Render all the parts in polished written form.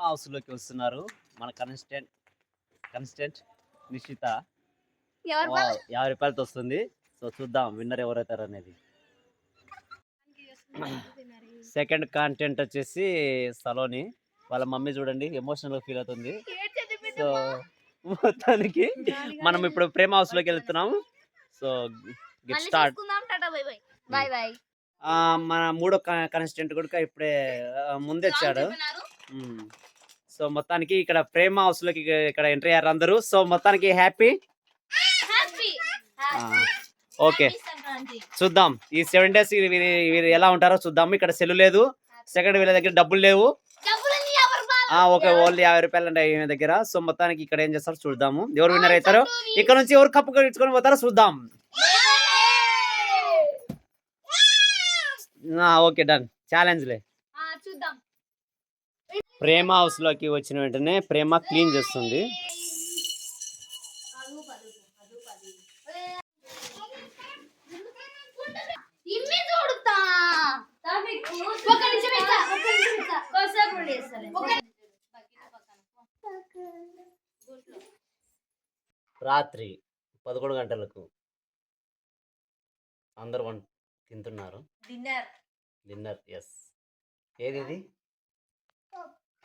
House లోకి వస్తున్నారు మన కన్స్టెంట్ నిషిత. 50 రూపాయలతో వస్తుంది. సో చూద్దాం విన్నర్ ఎవరైతారు అనేది. సెకండ్ కాంటెంట్ వచ్చేసి సలోని. వాళ్ళ మమ్మీ చూడండి ఎమోషనల్ ఫీల్ అవుతుంది. సో మొత్తానికి మనం ఇప్పుడు ప్రేమ హౌస్ లోకి వెళ్తున్నాము. So get start. మన మూడో కన్స్టెంట్ కూడా ఇప్పుడే ముందే వచ్చాడు. సో మొత్తానికి ఇక్కడ ప్రేమ హౌస్ లోకి ఇక్కడ ఎంట్రీ అయ్యారు అందరూ. సో మొత్తానికి హ్యాపీ. ఓకే చూద్దాం ఈ 7 days వీరు ఎలా ఉంటారో చూద్దాం. ఇక్కడ సెల్లు లేదు. సెకండ్ వీళ్ళ దగ్గర డబ్బులు లేవు. ఓకే ఓన్లీ 50 రూపాయలు అంటే ఈయన దగ్గర. సో మొత్తానికి ఇక్కడ ఏం చేస్తారో చూద్దాము. ఎవరు విన్నర్ అవుతారో, ఇక్కడ నుంచి ఎవరు కప్పు ఇచ్చుకొని పోతారో చూద్దాం. Okay done. ఛాలెంజ్ లే. ప్రేమ హౌస్ లోకి వచ్చిన వెంటనే ప్రేమ క్లీన్ చేస్తుంది. రాత్రి 11 గంటలకు అందరూ తింటున్నారు. డిన్నర్ ఎస్. ఏది ఇది?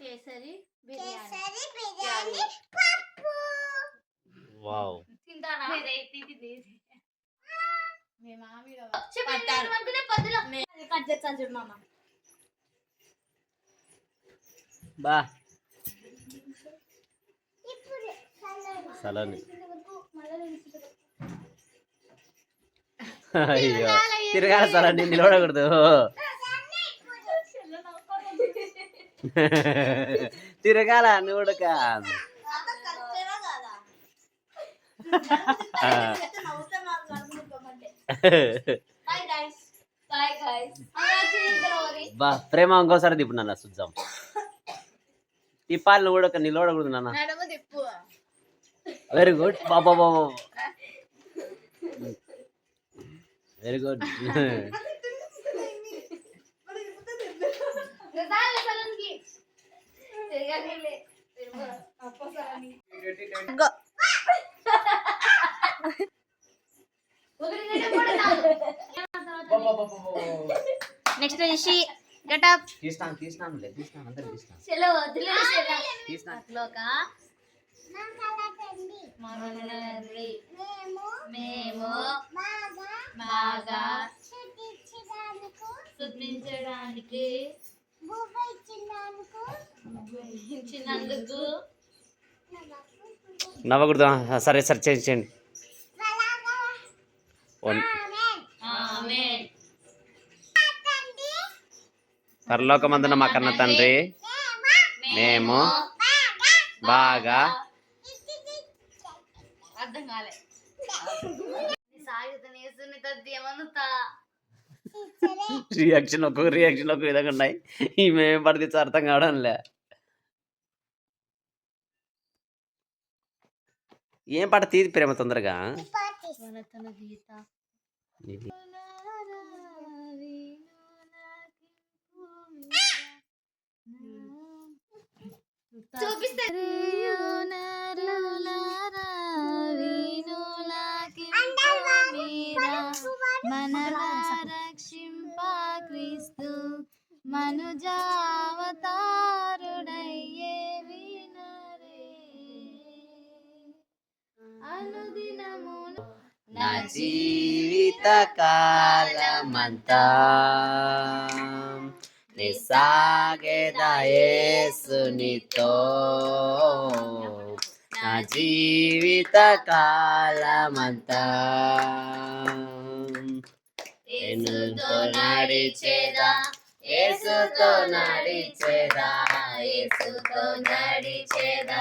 కేసరి బిర్యానీ. వావ్. బా సలోని. అయ్యో తిరగాల సలోని, నిలబడకూడదు. తిరగాల నువ్వుడక. బా ప్రేమ ఇంకోసారి తిప్పు నాన్న చూద్దాం. తిప్పాలి నువ్వు కూడా, నిలబడకూడదు నాన్న. వెరీ గుడ్ బాబా బాబా, very good. Next Rishi getup. తీస్తాను అందరూ తీస్తాను. మేము బాగా చూపించడానికి ఇచ్చినందుకు నవ్వకూడదు. సరే సరే చేయండి. పరలోకమందున మా కన్న తండ్రి, మేము బాగా అర్థం కాలే రియాక్షన్ ఒక్కొక్క విధంగా ఉన్నాయి. ఈమెం పడితే అర్థం కావడంలే. ఏం పాట తీది ప్రేమ తొందరగా. చూపిస్తే రక్షింప క్రీస్తు మనుజావతారుడయ్యే వినరే అనుదినమును నా జీవిత కాలమంతా నిసాగేదా యేసునితో. నా జీవిత కాలమంతా యేసుతో నడిచేదా, యేసుతో నడిచేదా, యేసుతో నడిచేదా,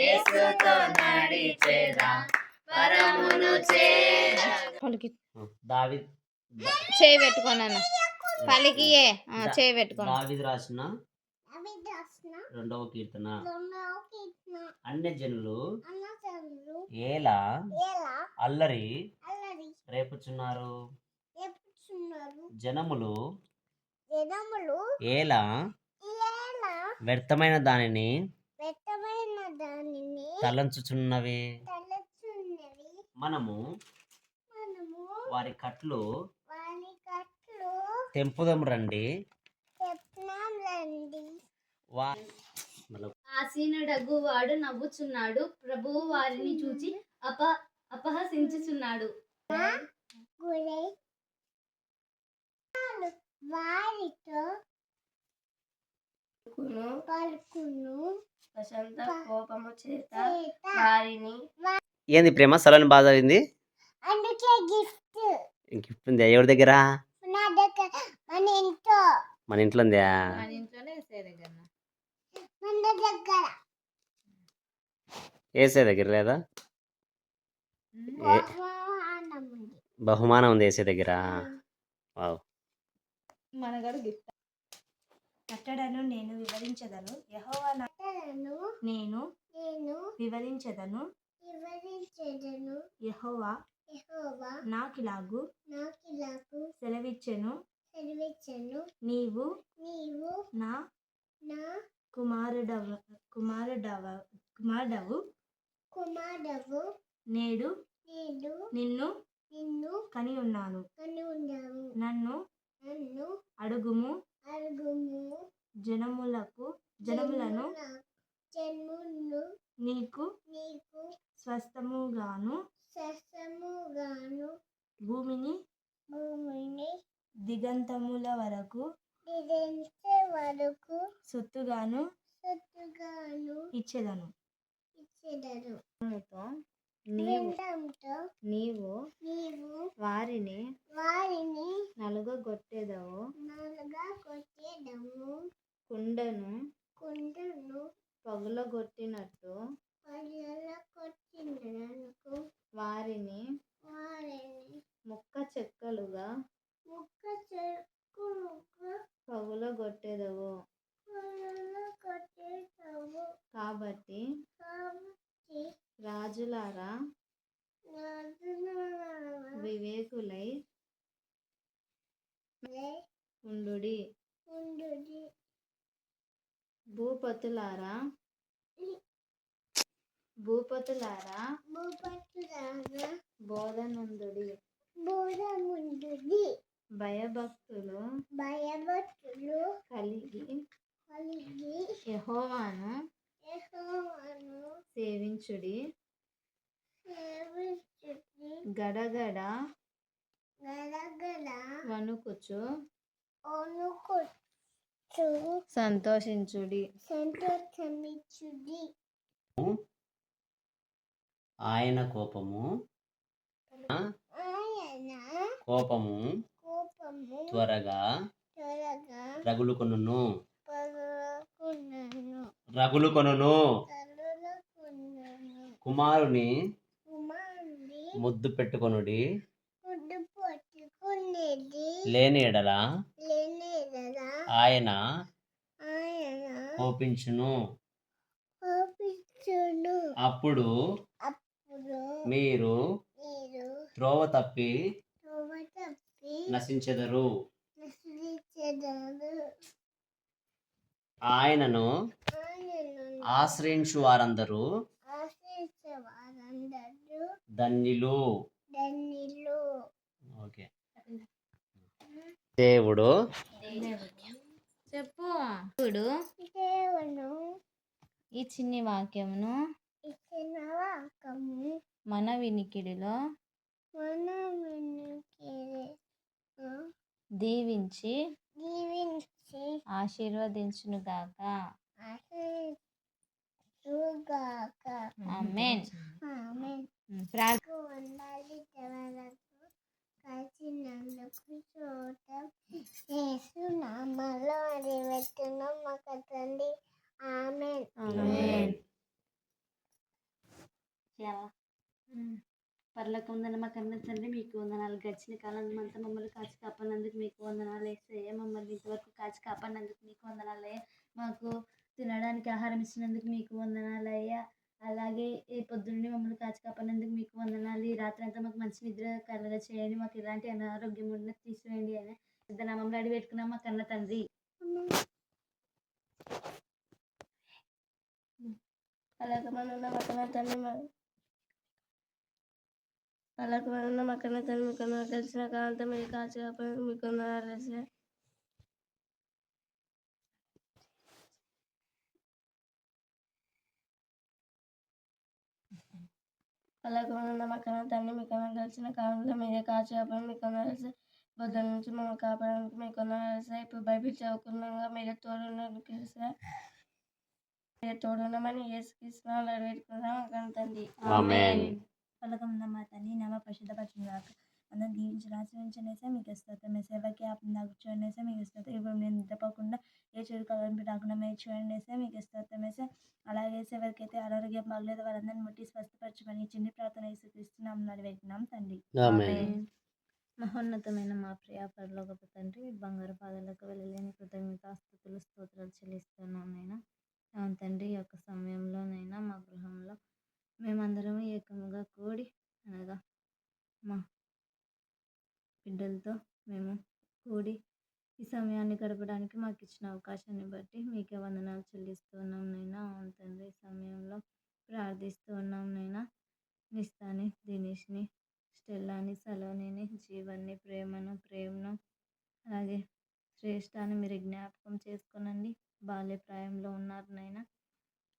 యేసుతో నడిచేదా, పరమును చేరా. దావీద్ చేయి పెట్టుకోనన్నా పలికి చేయి పెట్టుకోను. దావీదు రాసిన 2వ కీర్తన. అన్య జనులు ఏలా అల్లరి రేపుచున్నారు, జనములు ఏలా వ్యర్థమైన దానిని వ్యర్థమైన దానిని తలంచుచున్నవి. తలచున్నవి. మనము మనము వారి కట్లు వారి కట్లు తెంపుదం రండి. చెప్పినాం రండి. ఆసీనుడగు వాడు నవ్వుచున్నాడు, ప్రభువు వారిని చూచి అపహసించుచున్నాడు. గురై వారితో పలుకును ప్రశాంత కోపము చేత చేత వారిని ఏంది ప్రేమ సలని బాధ అయింది? అందుకే గిఫ్ట్ గిఫ్ట్ ఉందా ఎవరి దగ్గర? నా దగ్గర మన ఇంట్లో మన ఇంట్లో ఉందా? మన ఇంట్లోనే వేసే దగ్గర మన దగ్గర వేసే దగ్గర లేదా? బహుమానం ఉంది. బహుమానం ఉంది వేసే దగ్గర. వావ్. మనగాడు గిఫ్ట్. కట్టడను నేను వివరించదను, యెహోవా కట్టడను నేను నేను వివరించదను, వివరించెదను. యెహోవా యెహోవా నాకిలాగు నాకిలాగు సెలవిచ్చెను, సెలవిచ్చెను. నీవు నీవు నా నా కుమారుడవు, కుమారుడవు. నేడు నేను నిన్ను నిన్ను కని ఉన్నాను. కని ఉన్నావు. నన్ను నన్ను అడుగుము, అడుగుము. జనములను జన్మును నీకు నీకు స్వస్థముగాను, సస్యముగాను భూమిని భూమిని దిగంతముల వరకు దించే వరకు సొత్తుగాను సొత్తుగాను ఇచ్చేదను. ఇచ్చెదను. నీవు నీవు వారిని వారిని నలుగగొట్టెదవు, నలుగా కొట్టేదము. కుండను కుండను పగులగొట్టినట్టు పళ్ళ కొట్టినకు వారిని వారిని ముక్క చెక్కలుగా ముక్క చెక్కులుగా పగులగొట్టెదవు. పళ్ళ కొట్టేదము. కాబట్టి కాబట్టి రాజులారా రాజులారా వివేకులై ఉండుడి, ఉండుడి. భూపతులారా భూపతులారా బోధనందుడి. బోధముండుడి. భయభక్తులు భయభక్తులు కలిగి కలిగి యెహోవాను యెహోవాను సేవించుడి. సేవించుడి. గడగడ గలగల వణుకుచు వణుకుచు సంతోషించుడి. సంతోషమిచ్చుడి. ఆయన కోపము ఆయన కోపము కోపము త్వరగా త్వరగా రగులుకొనును. పలుకున్నను. రగులుకొనును. తలుకున్నను. కుమారుని కుమారుని ముద్దు పెట్టుకొనుడి. ముద్దు పట్టుకునేది లేని ఎడల లేనేదలా ఆయన ఆయన కోపించును. కోపించును. అప్పుడు అప్పుడు మీరు మీరు త్రోవ తప్పి త్రోవ తప్పి నశించెదరు. నశించెదరు. ఆయనను ఆయనను ఆశ్రయించు వారందరూ ఆశ్రయించే వారందరూ ధన్యులు. ధన్యులు. ఓకే. దేవుడు చెప్పు. ఇప్పుడు దేవుడు ఈ చిన్ని వాక్యమును ఇచ్చిన వాక్యము మన వినికిడిలో మన వెనుకలో దీవించి దీవించి ఆశీర్వదించునుగాక. ఆశీర్వదించుగాక. ఆమేన్. ఆమేన్. ప్రార్థన. వందలి దేవతలకు కలిసినందుకు చూడటం యేసు నామములో అడిగెట్టున్నాం మాకు తండ్రి. ఆమేన్. ఆమేన్. పరలోకముందున్న మా కన్న తండ్రి, మీకు వందనాలు. గడిచిన కాలం అంతా మమ్మల్ని కాచి కాపాడినందుకు మీకు వందనాలు యేసయ్య. మమ్మల్ని ఇంతవరకు కాచి కాపాడినందుకు మీకు వందనాలయ్యా. మాకు తినడానికి ఆహారం ఇచ్చినందుకు మీకు వందనాలయ్యా. అలాగే ఈ పొద్దున్నే మమ్మల్ని కాచి కాపాడినందుకు మీకు వందనాలు. ఈ రాత్రి అంతా మాకు మంచి నిద్ర కలగ చేయండి. మాకు ఎలాంటి అనారోగ్యం ఉన్న తీసివేయండి అని పెద్ద నామంలో అడిగి పెట్టుకున్నాం మా కన్న తండ్రి. పలకమనున్న మకన తండ్రి పలకమనున్న మకన తండ్రి మీకు కలిసిన కాలంతో మీరు కాచి కాపాడి మీకు వందనాలు. పలకమనున్న మకన తండ్రి మీకు కలిసిన కాలంలో మీరే కాచి కాపాడి మీకు వందనాలు. బుద్ధుల నుంచి మమ్మల్ని కాపాడడానికి మీకు వందనాలు. ఇప్పుడు బైబిల్ చదువుకున్నాగా మీరే తోడున్నామని యేసుక్రీస్తు వేడుకుంటున్నాం తండ్రి. ఆమేన్. పలకమున్న మా తండ్రి నామ పరిశుద్ధపరచుగాక. అందరం దీవించి ఆశీర్వదించనేసే మీకు స్తోత్రం. మీ సేవకి నాకు చూడండి మీకు స్తోత్రం. ఇప్పుడు నేను నిద్రపోకుండా ఏ చెడు కలవరం రాకుండా మీరు చూడండి మీకు స్తోత్రం. అలాగే ఎవరికైతే అనారోగ్యం బాగలేదు వాళ్ళందరినీ ముట్టి స్వస్థపరచమని చిన్ని ప్రార్థన యేసుక్రీస్తున్నాం నడివేస్తున్నాం తండ్రి. ఆమేన్. మహోన్నతమైన మా ప్రియ పరలోకపు తండ్రి బంగారు పాదాలకు వెళ్ళలేని కృతజ్ఞతాస్తుతులు స్తోత్రాలు చెల్లిస్తున్నాం నైనా. అవును తండ్రి, ఈ యొక్క సమయంలోనైనా మా గృహంలో మేమందరం ఏకముగా కూడి అనగా మా బిడ్డలతో మేము కూడి ఈ సమయాన్ని గడపడానికి మాకు ఇచ్చిన అవకాశాన్ని బట్టి మీకే వందనాలు చెల్లిస్తున్నాం నైనా. అవును తండ్రి, ఈ సమయంలో ప్రార్థిస్తూ ఉన్నాం నైనా. నిస్తాని, దినేష్ని, స్టెల్లాని, సలోనిని, జీవన్ని, ప్రేమను అలాగే శ్రేష్ఠాన్ని మీరు జ్ఞాపకం చేసుకోనండి. బాల్య ప్రాయంలో ఉన్నారు నైనా.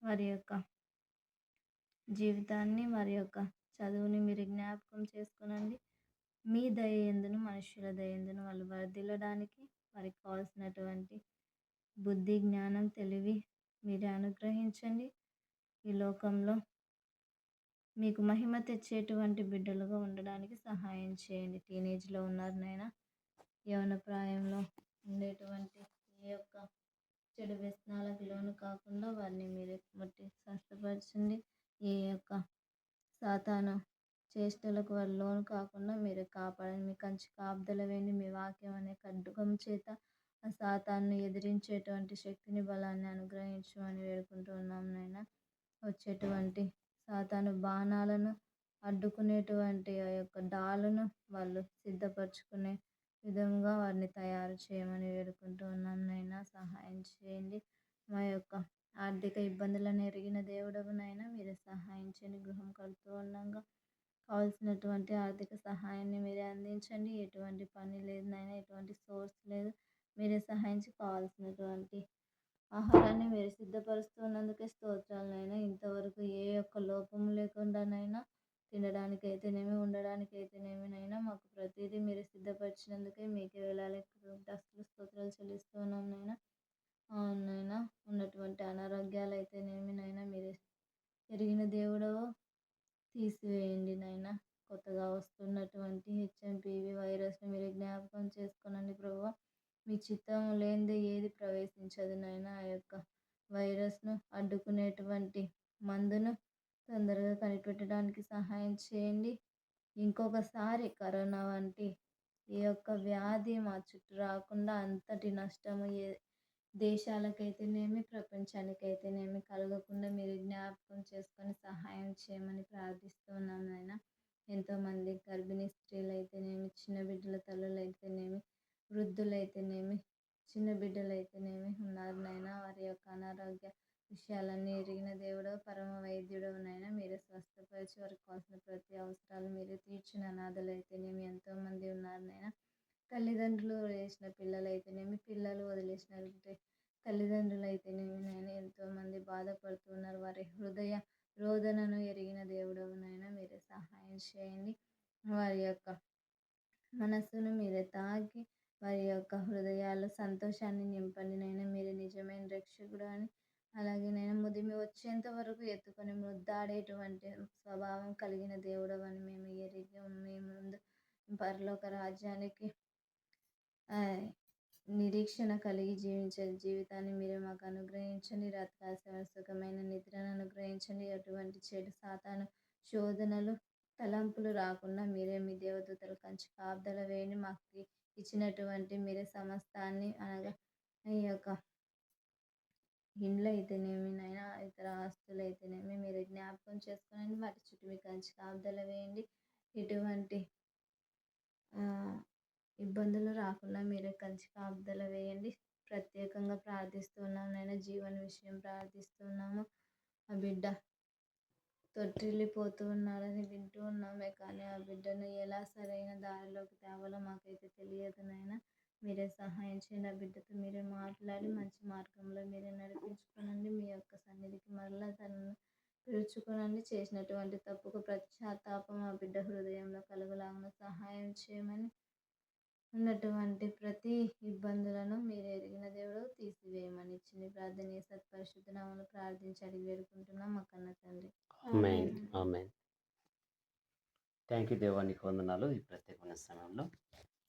వారి యొక్క జీవితాన్ని వారి యొక్క చదువుని మీరు జ్ఞాపకం చేసుకోనండి. మీ దయ ఎందును మనుషుల దయ ఎందును వాళ్ళు వర్ధిల్లడానికి వారికి కావాల్సినటువంటి బుద్ధి జ్ఞానం తెలివి మీరే అనుగ్రహించండి. ఈ లోకంలో మీకు మహిమ తెచ్చేటువంటి బిడ్డలుగా ఉండడానికి సహాయం చేయండి. టీనేజ్లో ఉన్నారు నైనా. యవన ప్రాయంలో ఉండేటువంటి ఈ యొక్క చెడు వ్యసనాలకు లోను కాకుండా వారిని మీరే ముట్టి స్వస్థపరచండి. ఈ యొక్క సాతాను చేష్టలకు వారి లోను కాకుండా మీరే కాపాడండి. మీ కంచి కాపుదల వేయండి. మీ వాక్యం అనే ఖడ్గం చేత ఆ సాతాన్ని ఎదిరించేటువంటి శక్తిని బలాన్ని అనుగ్రహించమని వేడుకుంటూ ఉన్నాం నైనా. వచ్చేటువంటి సాతాను బాణాలను అడ్డుకునేటువంటి ఆ యొక్క డాలును వాళ్ళు సిద్ధపరచుకునే విధంగా వారిని తయారు చేయమని వేడుకుంటూ ఉన్నాం నైనా. సహాయం చేయండి. మా యొక్క ఆర్థిక ఇబ్బందులను ఎరిగిన దేవుడవునైనా మీరే సహాయం చేయండి. గృహం కడుతూ ఉండగా కావాల్సినటువంటి ఆర్థిక సహాయాన్ని మీరే అందించండి. ఎటువంటి పని లేదు నైనా, ఎటువంటి సోర్స్ లేదు. మీరే సహాయించి కావాల్సినటువంటి ఆహారాన్ని మీరు సిద్ధపరుస్తున్నందుకే స్తోత్రాలనైనా. ఇంతవరకు ఏ యొక్క లోపం లేకుండానైనా తినడానికైతేనేమి ఉండడానికైతేనేమి నైనా మాకు ప్రతిదీ మీరు సిద్ధపరిచినందుకే మీకే వేలాలి స్తోత్రాలు చెల్లిస్తున్నాం నైనా. అవునైనా, ఉన్నటువంటి అనారోగ్యాలు అయితేనేమి నైనా మీరే ఎరిగిన దేవుడవో తీసివేయండి నైనా. కొత్తగా వస్తున్నటువంటి హెచ్ఎంపీవీ వైరస్ని మీరు జ్ఞాపకం చేసుకోనండి ప్రభువా. మీ చిత్తం లేనిదే ఏది ప్రవేశించదు నైనా. ఆ యొక్క వైరస్ను అడ్డుకునేటువంటి మందును తొందరగా కనిపెట్టడానికి సహాయం చేయండి. ఇంకొకసారి కరోనా వంటి ఈ యొక్క వ్యాధి మా చుట్టూ రాకుండా అంతటి నష్టము ఏ దేశాలకైతేనేమి ప్రపంచానికైతేనేమి కలగకుండా మీరు జ్ఞాపకం చేసుకొని సహాయం చేయమని ప్రార్థిస్తున్నాను నాయన. ఎంతోమంది గర్భిణీ స్త్రీలు అయితేనేమి, చిన్న బిడ్డల తల్లులు అయితేనేమి, వృద్ధులైతేనేమి, చిన్న బిడ్డలు అయితేనేమి ఉన్నారు నాయన. వారి యొక్క అనారోగ్య విషయాలన్నీ ఎరిగిన దేవుడు, పరమ వైద్యుడు నాయన. మీరే స్వస్థపరిచి వారికి కావాల్సిన ప్రతి అవసరాలు మీరే తీర్చిన అనాథలు అయితేనేమి ఎంతోమంది ఉన్నారు నాయన. తల్లిదండ్రులు వదిలేసిన పిల్లలు అయితేనేమి, పిల్లలు వదిలేసిన తల్లిదండ్రులు అయితేనేమి నాయన ఎంతోమంది బాధపడుతున్నారు. వారి హృదయ రోదనను ఎరిగిన దేవుడవు నాయన. మీరే సహాయం చేయండి. వారి యొక్క మనస్సును మీరే తాకి వారి యొక్క హృదయాలు సంతోషాన్ని నింపండి నైనా. మీరే నిజమైన రక్షకుడు అని, అలాగే నేను ముదిమి వచ్చేంత వరకు ఎత్తుకొని ముద్దాడేటువంటి స్వభావం కలిగిన దేవుడవు అని మేము ఎరిగి మీ ముందు పరలోక రాజ్యానికి నిరీక్షణ కలిగి జీవించే జీవితాన్ని మీరే మాకు అనుగ్రహించండి. రాత్రి సుఖమైన నిద్రను అనుగ్రహించండి. ఎటువంటి చెడు సాతాను శోధనలు తలంపులు రాకుండా మీరే మీ దేవదూతలు కంచి కాపుదల వేయండి. మాకు ఇచ్చినటువంటి మీరే సమస్తాన్ని అనగా ఈ యొక్క ఇండ్లు అయితేనేమి నైనా, ఇతర ఆస్తులు అయితేనేమి మీరు జ్ఞాపకం చేసుకోనండి. వాటి చుట్టూ మీ కంచి కాపుదల వేయండి. ఎటువంటి ఇబ్బందులు రాకుండా మీరే కంచి కాపుదల వేయండి. ప్రత్యేకంగా ప్రార్థిస్తున్నాము నైనా. జీవన విషయం ప్రార్థిస్తున్నాము. ఆ బిడ్డ తొట్టిల్లిపోతూ ఉన్నాడని వింటూ ఉన్నామే, కానీ ఆ బిడ్డను ఎలా సరైన దారిలోకి తేవాలో మాకైతే తెలియదు నాయన. మీరే సహాయం చేయండి. ఆ బిడ్డతో మీరే మాట్లాడి మంచి మార్గంలో మీరే నడిపించుకోనండి. మీ యొక్క సన్నిధికి మరలా తనను పిలుచుకోనండి. చేసినటువంటి తప్పుకు పశ్చాత్తాపం ఆ బిడ్డ హృదయంలో కలుగులాగున సహాయం చేయమని, ఉన్నటువంటి ప్రతి ఇబ్బందులను మీరు ఎరిగిన దేవుడు తీసివేయమని ఇచ్చింది ప్రార్థన సత్పరిశుద్ధ నామములో ప్రార్థించి అడిగి వేడుకుంటున్నాం మా కన్న తండ్రి. ఆమేన్. ఆమేన్. థ్యాంక్ యూ దేవా, నీకు వందనాలు. ఈ ప్రత్యేకమైన సమయంలో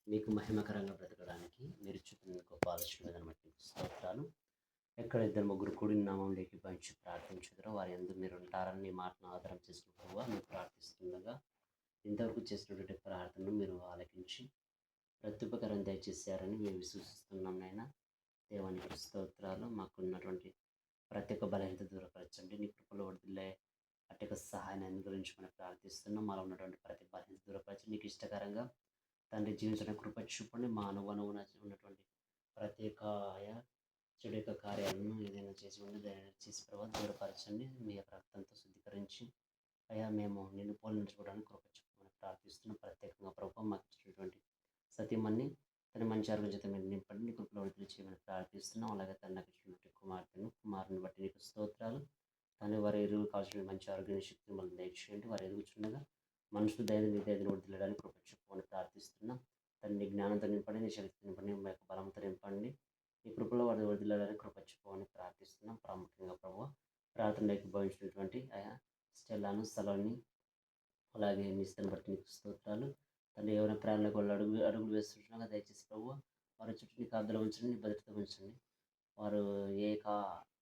మీకు మహిమకరంగా బ్రతకడానికి మీరు చూపిన గొప్ప ఆలోచన విధానం బట్టి నీకు స్తోత్రాలు. ఎక్కడ ఇద్దరు ముగ్గురు కూడిన నామంలోకి పంచి ప్రార్థించుదరో వారి యందు మీరు ఉంటారని నీ మాటను ఆధారం చేసుకున్న ప్రభువా, మీరు ప్రార్థిస్తుండగా ఇంతవరకు చేసినటువంటి ప్రార్థనను మీరు ఆలకించి ప్రత్యుపకారం దయచేశారని మేము విశ్వసిస్తున్నాం నాయన. దేవానికి స్తోత్రాలు. మాకున్నటువంటి ప్రతి ఒక్క బలహీనత దూరపరచండి. నీ కృపలో వర్ధిల్లే అట్టి యొక్క సహాయాన్ని అనుగ్రహించమని ప్రార్థిస్తున్నాం. మాలో ఉన్నటువంటి ప్రతి బలహీనత దూరపరచండి. నీకు ఇష్టకరంగా తండ్రి జీవించడానికి కృప చూపండి. మా అనుగుణమున ఉన్నటువంటి ప్రతి ఒక్క చెడు యొక్క కార్యాలను ఏదైనా చేసి ఉండి దాన్ని చేసి ప్రభావ దూరపరచండి. మీ యొక్క రక్తంతో శుద్ధీకరించి అయ్యా మేము నిన్ను పోలించుకోవడానికి కృప చూపమని ప్రార్థిస్తున్నాం. ప్రత్యేకంగా ప్రభావం మాకు ఇచ్చినటువంటి సతీమణి తన మంచి ఆరోగ్యం చేత మీరు నింపండి. నీ కృపలో విడుదల చేయమని ప్రార్థిస్తున్నాం. అలాగే తను నాకు ఇచ్చినటువంటి కుమారుని బట్టి నీకు స్తోత్రాలు. కానీ వారి ఎరువు కావాల్సిన మంచి ఆరోగ్యాన్ని శక్తిని మళ్ళీ దయచేయండి. వారు ఎదుగుచుండగా మనుషులు నీ దయని వదిలేయడానికి కృప చూపమని ప్రార్థిస్తున్నాం. తన జ్ఞానంతో నింపండి, నీ శక్తి నింపండి, మీ యొక్క బలంతో నింపండి. నీ కృపలో వారు వదిలేయడానికి కృప చూపమని ప్రార్థిస్తున్నాం. ప్రాముఖ్యంగా ప్రభావ ప్రార్థనలోకి భావించినటువంటి ఆయా స్టెల్లాను స్థలాన్ని అలాగే మీ ఇస్తాను బట్టి నీకు స్తోత్రాలు. తండ్రి ఎవరైనా ప్రాణాలకు వాళ్ళు అడుగులు వేస్తుండగా దయచేసి ప్రభు వారి చుట్టూ నీ కాపుదల ఉంచండి, నీ భద్రత ఉంచండి. వారు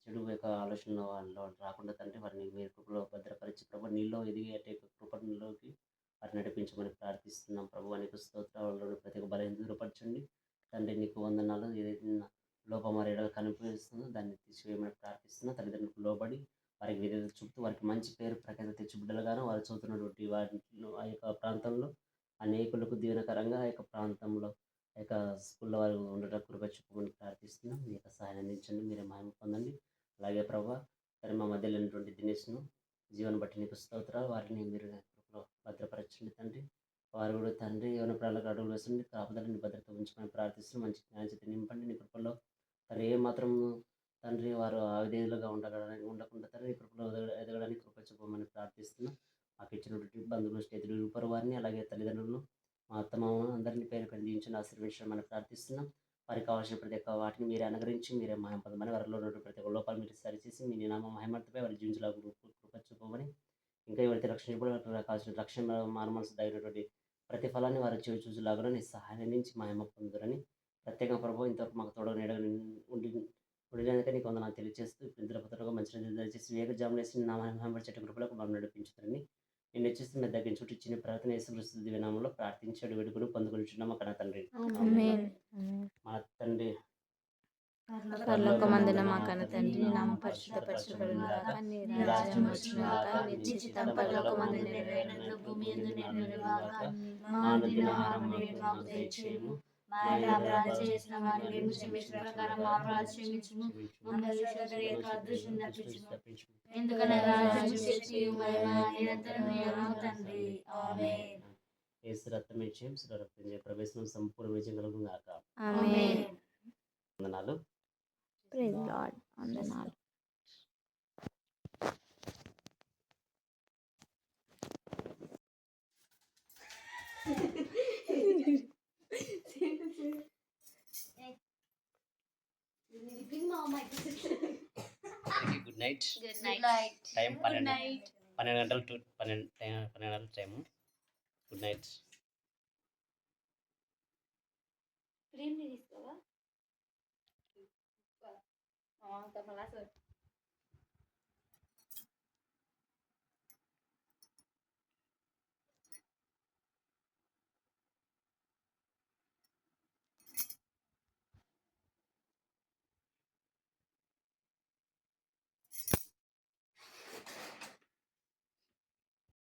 చెడు యొక్క ఆలోచనలో వాళ్ళు రాకుండా తండ్రి వారిని మీరు కృపలో భద్రపరిచి ప్రభు నీలో ఎదిగే కృపలోకి వారిని నడిపించమని ప్రార్థిస్తున్నాం. ప్రభు నీకు స్తోత్రాలు. ప్రతి ఒక్క బలహీన దూరపరచండి తండ్రి. నీకు వందనాలు. ఏదైనా లోపం వారి ఎడల కనిపిస్తుందో దాన్ని తీసివేయమని ప్రార్థిస్తున్నాం. తల్లిదండ్రులకు లోబడి వారికి విధేయత చూపుతూ వారికి మంచి పేరు ప్రఖ్యాతి తెచ్చి బిడ్డలుగాను వారు చదువుతున్నటువంటి వారిలో ఆ యొక్క ప్రాంతంలో అనేకులకు దీవెనకరంగా ఆ యొక్క ప్రాంతంలో ఆ యొక్క స్కూల్లో వారు ఉండటం కృప చూపమని ప్రార్థిస్తున్నాం. మీ యొక్క సహాయం అందించండి, మీరే మహిమ పొందండి. అలాగే ప్రభావ సరే మా మధ్యలో ఉన్నటువంటి దినేష్ను జీవన బట్టి నీకు స్తోత్రాలు. వారిని మీరు కృపలో భద్రపరచండి తండ్రి. వారు కూడా తండ్రి ఎవరి ప్రాణాలకు అడుగులు వేస్తుంది కాపుదలని భద్రత ఉంచుకొని ప్రార్థిస్తున్నాం. మంచి జ్ఞానచేత నింపండి. నీ కృపలో తను ఏ మాత్రం తండ్రి వారు అవిధేయులుగా ఉండకుండా తండ్రి కృపలో ఎదగడానికి కృప చూపమని ప్రార్థిస్తున్నాం. మాకు ఇచ్చినటువంటి బంధువులు, స్నేహితులు, ఇరుపరు వారిని అలాగే తల్లిదండ్రులను మా అత్తమామ అందరినీ పేరు దీవించండి, ఆశీర్వదించమని ప్రార్థిస్తున్నాం. వారికి కావాల్సిన ప్రతి ఒక్క వాటిని మీరే అనుగ్రహించి మీరే మహిమ పొందమని వారిలో ఉన్నటువంటి ప్రతి ఒక్క లోపాలు మీరు సరిచేసి మీ నామ మహిమర్తపై వారి జీవించలా కృప చూపమని ఇంకా ఎవరైతే రక్షించబడి వారికి కావాల్సిన రక్షణ మానమనసు తగినటువంటి ప్రతిఫలాన్ని వారు చూసేలాగా నీ సహాయం అందించి మహిమ పొందురని ప్రత్యేక ప్రభావం ఇంతవరకు మాకు తోడు ఉండినందుకే నీకు వందనాలు తెలియజేస్తూ ఇప్పుడు ఇద్దరు పత్రిక మంచి దయచేసి వేగజాములు వేసి నా మహిమ చెట్టు కృపలకు మనం నడిపించుతారని నేను వచ్చేసి మీ దగ్గర చుట్టూ ఇచ్చిన ప్రార్థన యేసుక్రీస్తు దివ్యనామంలో ప్రార్థించాడు వేడుకుని పొందుకుంటున్నాం అక్కడ తండ్రి. మన తండ్రి పరలోకమందున మా కన్న తండ్రి నీ నామం పరిశుద్ధపరచబడునుగాక, నీ రాజ్యం వచ్చునుగాక, నీ చిత్తం పరలోకమందు నెరవేరునట్లు భూమి యందు నెరవేరునుగాక. మా దినహారం నేడు మాకు దయచేయము. మా అపరాధం చేసిన వారిని మేము క్షమించిన ప్రకారం మా అపరాధం క్షమించుము. మమ్మల్ని శోధనలోకి తప్పించుము తప్పించుము. ఎందుకనగా రాజ్యం, శక్తి, మహిమ నిరంతరం నీవే తండ్రి. ఆమేన్. యేసు రక్తం ఇచ్చేయం రక్తం ప్రవేశం సంపూర్ణ విజయం కలుగుగాక. ఆమేన్. వందనాలు. Praise lord. వందనాలు. Good night. Good night. Time 12 గంటలు 12 గంటల టైము. Good night. క్రీమ్ తీసుకోవా?